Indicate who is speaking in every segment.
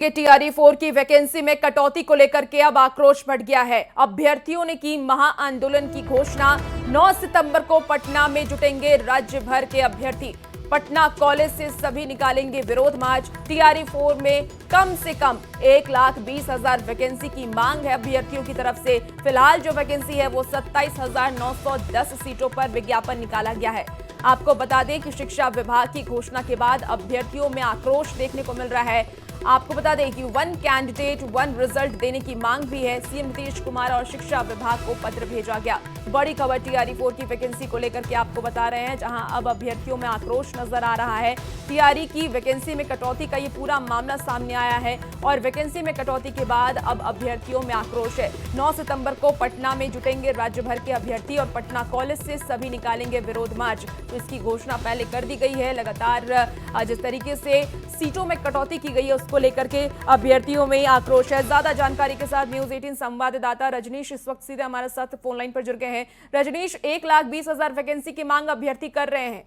Speaker 1: के टीआरई-4 की वैकेंसी में कटौती को लेकर के अब आक्रोश बढ़ गया है। अभ्यर्थियों ने की महाआंदोलन की घोषणा। 9 सितंबर को पटना में जुटेंगे राज्य भर के अभ्यर्थी। पटना कॉलेज से सभी निकालेंगे विरोध मार्च। टीआरई-4 में कम से कम 1,20,000 वैकेंसी की मांग है अभ्यर्थियों की तरफ से। फिलहाल जो वैकेंसी है वो 27,910 सीटों पर विज्ञापन निकाला गया है। आपको बता दें कि शिक्षा विभाग की घोषणा के बाद अभ्यर्थियों में आक्रोश देखने को मिल रहा है। आपको बता दें कि 1 कैंडिडेट 1 रिजल्ट देने की मांग भी है। सीएम नीतीश कुमार और शिक्षा विभाग को पत्र भेजा गया। बड़ी खबर टीआरई-4 की वैकेंसी को लेकर के आपको बता रहे हैं, जहां अब अभ्यर्थियों में आक्रोश नजर आ रहा है। टीआरई की वैकेंसी में कटौती का ये पूरा मामला सामने आया है और वैकेंसी में कटौती के बाद अब अभ्यर्थियों में आक्रोश है। 9 सितंबर को पटना में जुटेंगे राज्य भर के अभ्यर्थी और पटना कॉलेज से सभी निकालेंगे विरोध मार्च। तो इसकी घोषणा पहले कर दी गई है। लगातार जिस तरीके से सीटों में कटौती की गई है उसको लेकर के अभ्यर्थियों में आक्रोश है। ज्यादा जानकारी के साथ न्यूज 18 संवाददाता रजनीश इस वक्त सीधे हमारे साथ फोन लाइन पर जुड़ गए हैं। रजनीश, 1,20,000 वैकेंसी की मांग अभ्यर्थी कर रहे हैं।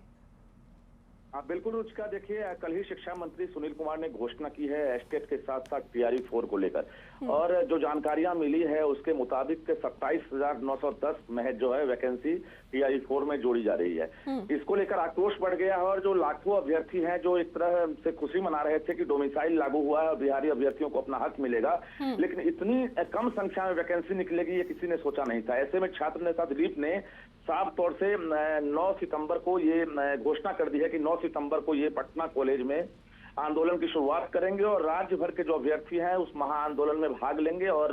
Speaker 2: हाँ बिल्कुल रुचिका, देखिए कल ही शिक्षा मंत्री सुनील कुमार ने घोषणा की है एस्टेट के साथ साथ टीआरई-4 को लेकर, और जो जानकारियां मिली है उसके मुताबिक 27,910 में जो है वैकेंसी टीआरई-4 में जोड़ी जा रही है। इसको लेकर आक्रोश बढ़ गया है और जो लाखों अभ्यर्थी हैं जो एक तरह से खुशी मना रहे थे कि डोमिसाइल लागू हुआ है और बिहारी अभ्यर्थियों को अपना हक मिलेगा, लेकिन इतनी कम संख्या में वैकेंसी निकलेगी ये किसी ने सोचा नहीं था। ऐसे में छात्र नेता दिलीप ने साफ तौर से 9 सितंबर को ये घोषणा कर दी है कि 9 सितंबर को ये पटना कॉलेज में आंदोलन की शुरुआत करेंगे और राज्य भर के जो अभ्यर्थी हैं उस महाआंदोलन में भाग लेंगे और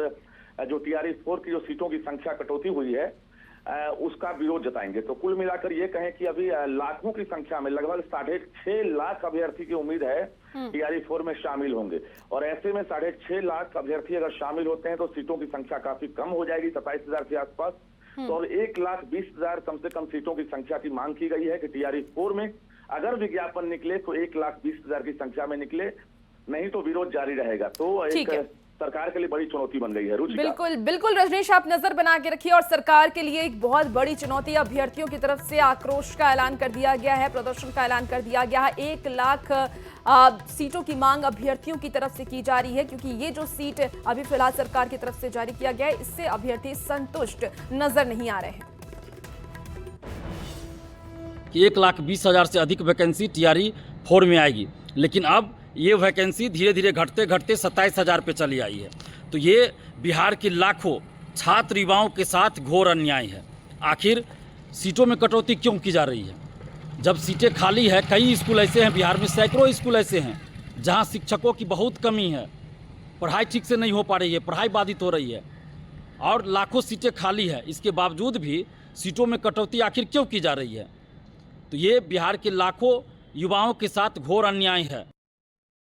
Speaker 2: जो टीआरई-4 की जो सीटों की संख्या कटौती हुई है उसका विरोध जताएंगे। तो कुल मिलाकर ये कहें कि अभी लाखों की संख्या में लगभग 6.5 लाख अभ्यर्थी की उम्मीद है टीआरई-4 में शामिल होंगे, और ऐसे में 6.5 लाख अभ्यर्थी अगर शामिल होते हैं तो सीटों की संख्या काफी कम हो जाएगी, 27,000 के आसपास। तो अब 1,20,000 कम से कम सीटों की संख्या की मांग की गई है कि टीआरई-4 में अगर विज्ञापन निकले तो 1,20,000 की संख्या में निकले, नहीं तो विरोध जारी रहेगा। तो एक सरकार के लिए बड़ी चुनौती बन गई है।
Speaker 1: बिल्कुल बिल्कुल रजनीश, आप नजर बना के रखिए। और सरकार के लिए एक बहुत बड़ी चुनौती अभ्यर्थियों की तरफ से आक्रोश का ऐलान कर दिया गया है, प्रदर्शन का ऐलान कर दिया गया है। 1 लाख सीटों की मांग अभ्यर्थियों की तरफ से की जा रही है, क्योंकि ये जो सीट अभी फिलहाल सरकार की तरफ से जारी किया गया है इससे अभ्यर्थी संतुष्ट नजर नहीं आ रहे हैं।
Speaker 3: 1,20,000 से अधिक वैकेंसी टीआरई-4 में आएगी, लेकिन अब ये वैकेंसी धीरे धीरे घटते घटते 27,000 पे चली आई है। तो ये बिहार के लाखों छात्र युवाओं के साथ घोर अन्याय है। आखिर सीटों में कटौती क्यों की जा रही है जब सीटें खाली है? कई स्कूल ऐसे हैं बिहार में, सैकड़ों स्कूल ऐसे हैं जहाँ शिक्षकों की बहुत कमी है, पढ़ाई ठीक से नहीं हो पा रही है, पढ़ाई बाधित हो रही है और लाखों सीटें खाली है। इसके बावजूद भी सीटों में कटौती आखिर क्यों की जा रही है? तो ये बिहार के लाखों युवाओं के साथ घोर अन्याय है।